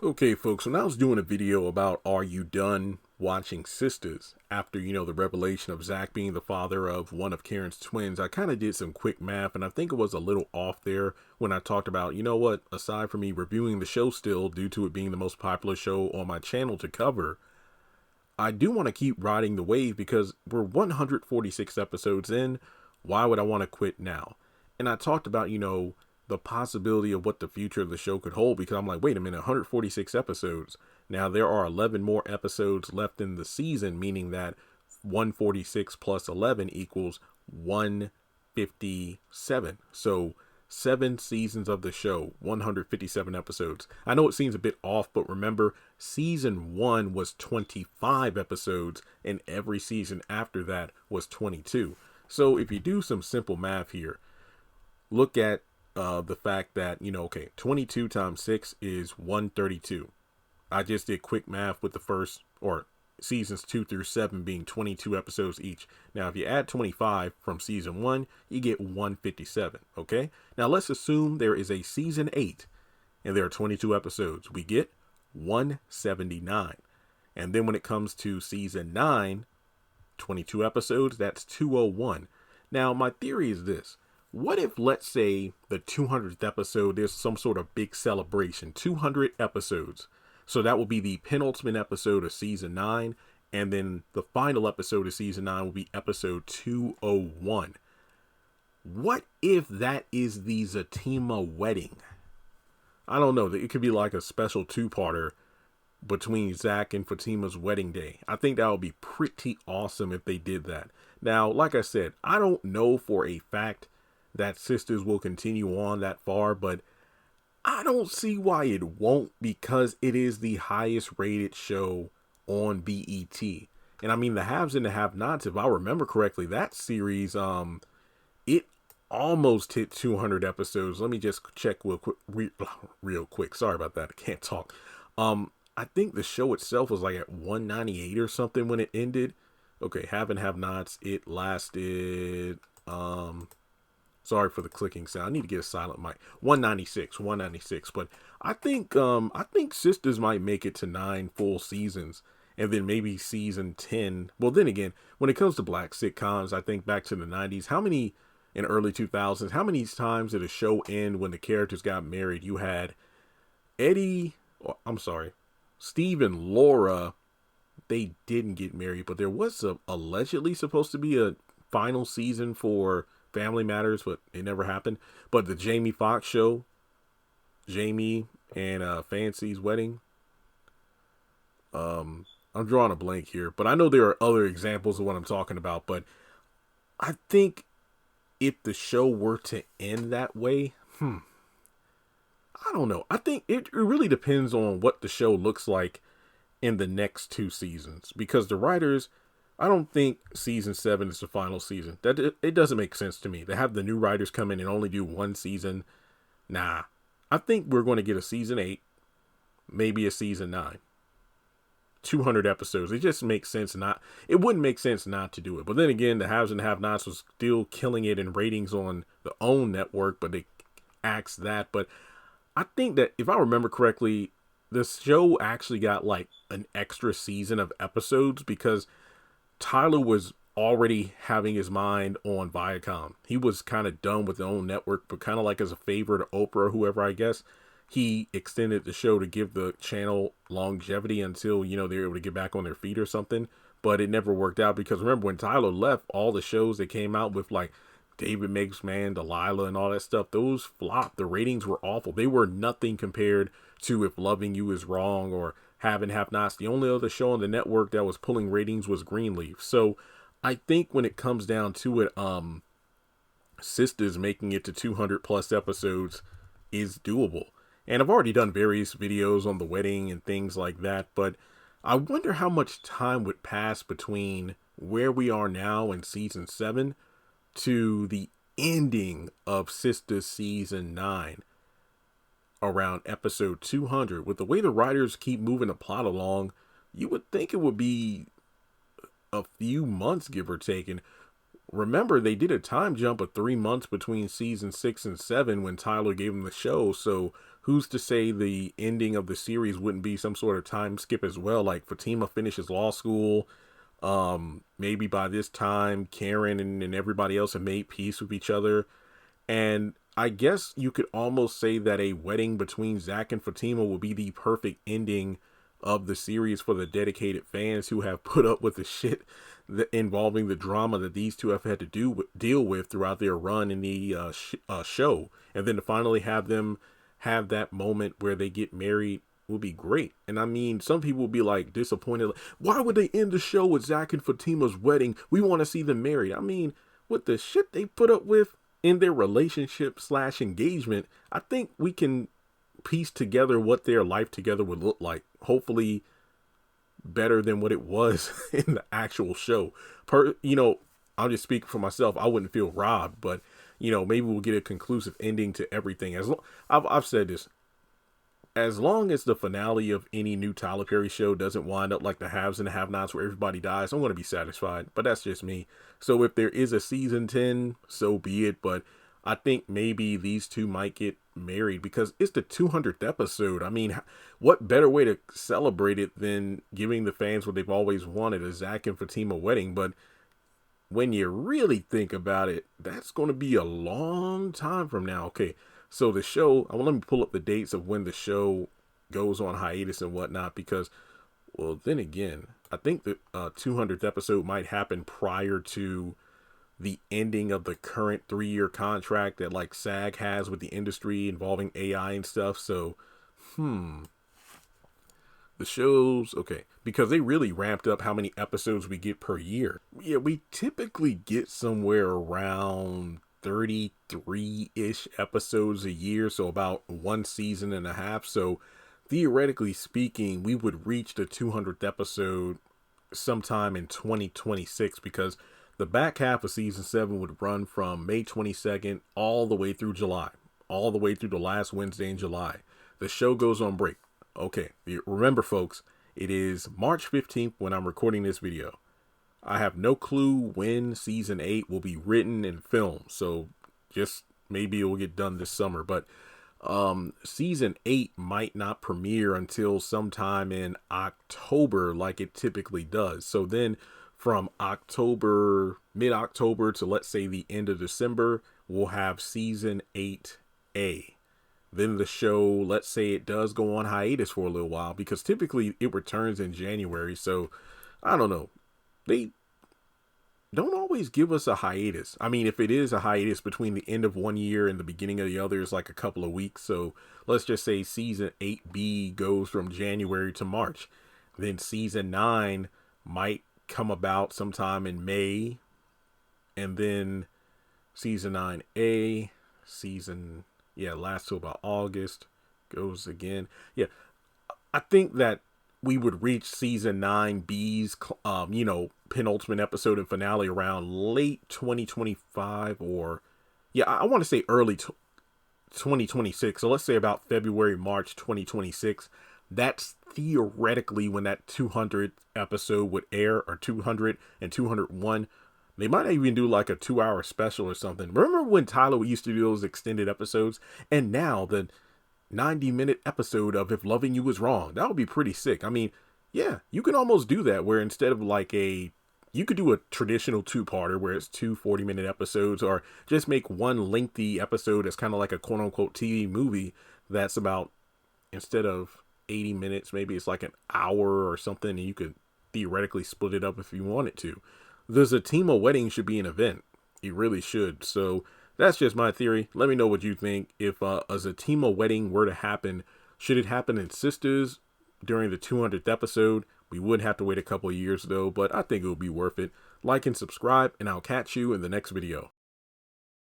Okay, folks, when I was doing a video about are you done watching Sistas after, the revelation of Zach being the father of one of Karen's twins, I kind of did some quick math and I think it was a little off there when I talked about, aside from me reviewing the show still due to it being the most popular show on my channel to cover, I do want to keep riding the wave because we're 146 episodes in. Why would I want to quit now? And I talked about, the possibility of what the future of the show could hold because I'm like, wait a minute, 146 episodes. Now there are 11 more episodes left in the season, meaning that 146 plus 11 equals 157. So 7 seasons of the show, 157 episodes. I know it seems a bit off, but remember, season 1 was 25 episodes, and every season after that was 22. So if you do some simple math here, look at the fact that, 22 times 6 is 132. I just did quick math with the first, or seasons 2 through 7 being 22 episodes each. Now, if you add 25 from season 1, you get 157, okay? Now, let's assume there is a season 8, and there are 22 episodes. We get 179. And then when it comes to season 9, 22 episodes, that's 201. Now, my theory is this. What if, let's say, the 200th episode, there's some sort of big celebration, 200 episodes. So that will be the penultimate episode of season 9. And then the final episode of season 9 will be episode 201. What if that is the Zatima wedding? I don't know. It could be like a special two-parter between Zach and Fatima's wedding day. I think that would be pretty awesome if they did that. Now, like I said, I don't know for a fact that Sistas will continue on that far, but I don't see why it won't because it is the highest rated show on BET. And I mean, the haves and the have-nots, if I remember correctly, that series, it almost hit 200 episodes. Let me just check real quick. Sorry about that. I can't talk. I think the show itself was like at 198 or something when it ended. Okay, have and have-nots. It lasted, sorry for the clicking sound. I need to get a silent mic. 196. But I think Sistas might make it to 9 full seasons, and then maybe season 10. Well, then again, when it comes to black sitcoms, I think back to the 90s. How many in early 2000s? How many times did a show end when the characters got married? You had Steve and Laura. They didn't get married, but there was allegedly supposed to be a final season for Family Matters, but it never happened. But the Jamie Foxx show, Jamie and Fancy's wedding. I'm drawing a blank here, but I know there are other examples of what I'm talking about. But I think if the show were to end that way, I don't know. I think it really depends on what the show looks like in the next 2 seasons, because the writers, I don't think season 7 is the final season. It doesn't make sense to me. They have the new writers come in and only do 1 season. Nah, I think we're going to get a season 8, maybe a season 9, 200 episodes. It just makes sense it wouldn't make sense not to do it. But then again, the haves and have-nots was still killing it in ratings on the OWN network, but they axed that. But I think that if I remember correctly, the show actually got like an extra season of episodes because Tyler was already having his mind on Viacom. He was kind of done with the OWN network, but kind of like as a favor to Oprah or whoever, I guess, he extended the show to give the channel longevity until, they were able to get back on their feet or something. But it never worked out because remember when Tyler left, all the shows that came out with like David Makes Man, Delilah, and all that stuff, those flopped. The ratings were awful. They were nothing compared to If Loving You Is Wrong or Have and Have Nots. The only other show on the network that was pulling ratings was Greenleaf. So I think when it comes down to it, Sistas making it to 200 plus episodes is doable. And I've already done various videos on the wedding and things like that, but I wonder how much time would pass between where we are now in season 7 to the ending of Sistas season 9 around episode 200. With the way the writers keep moving the plot along, you would think it would be a few months, give or take. And remember, they did a time jump of 3 months between season 6 and 7 when Tyler gave them the show. So who's to say the ending of the series wouldn't be some sort of time skip as well? Like Fatima finishes law school. Maybe by this time, Karen and everybody else have made peace with each other. And I guess you could almost say that a wedding between Zach and Fatima will be the perfect ending of the series for the dedicated fans who have put up with the shit involving the drama that these two have had to deal with throughout their run in the show. And then to finally have them have that moment where they get married will be great. And I mean, some people will be like disappointed. Like, why would they end the show with Zach and Fatima's wedding? We want to see them married. I mean, with the shit they put up with in their relationship / engagement, I think we can piece together what their life together would look like. Hopefully better than what it was in the actual show. I'm just speaking for myself. I wouldn't feel robbed, but maybe we'll get a conclusive ending to everything. I've said this, as long as the finale of any new Tyler Perry show doesn't wind up like the haves and the have-nots where everybody dies, I'm going to be satisfied. But that's just me. So if there is a season 10, so be it. But I think maybe these two might get married because it's the 200th episode. I mean, what better way to celebrate it than giving the fans what they've always wanted, a Zach and Fatima wedding? But when you really think about it, that's going to be a long time from now. Okay, so the show, let me pull up the dates of when the show goes on hiatus and whatnot, because, well, then again, I think the 200th episode might happen prior to the ending of the current 3-year contract that like SAG has with the industry involving AI and stuff. So, the shows, okay, because they really ramped up how many episodes we get per year. Yeah, we typically get somewhere around 33-ish episodes a year, so about 1 season and a half. So theoretically speaking, we would reach the 200th episode sometime in 2026, because the back half of season 7 would run from May 22nd all the way through July, all the way through the last Wednesday in July. The show goes on break. Okay, remember folks, it is March 15th when I'm recording this video. I have no clue when season 8 will be written and filmed, so just maybe it will get done this summer. But season 8 might not premiere until sometime in October like it typically does. So then from mid-October to let's say the end of December, we'll have season 8A. Then the show, let's say it does go on hiatus for a little while, because typically it returns in January. So I don't know. They don't always give us a hiatus. I mean, if it is a hiatus between the end of one year and the beginning of the other, is like a couple of weeks. So let's just say season 8B goes from January to March. Then season 9 might come about sometime in May. And then season 9A, lasts till about August, goes again. Yeah, I think that we would reach season 9B's, penultimate episode and finale around late 2025, or I want to say early 2026. So let's say about February, March 2026. That's theoretically when that 200th episode would air, or 200 and 201. They might even do like a 2-hour special or something. Remember when Tyler used to do those extended episodes? And now the 90-minute episode of If Loving You Was Wrong. That would be pretty sick. I mean, yeah, you can almost do that, where instead of like you could do a traditional 2-parter where it's 2 40-minute episodes, or just make one lengthy episode that's kind of like a quote-unquote TV movie that's about, instead of 80 minutes, maybe it's like an hour or something, and you could theoretically split it up if you wanted to. The Zatima wedding should be an event. It really should. So that's just my theory. Let me know what you think. If a Zatima wedding were to happen, should it happen in Sistas during the 200th episode? We would have to wait a couple of years though, but I think it would be worth it. Like and subscribe, and I'll catch you in the next video.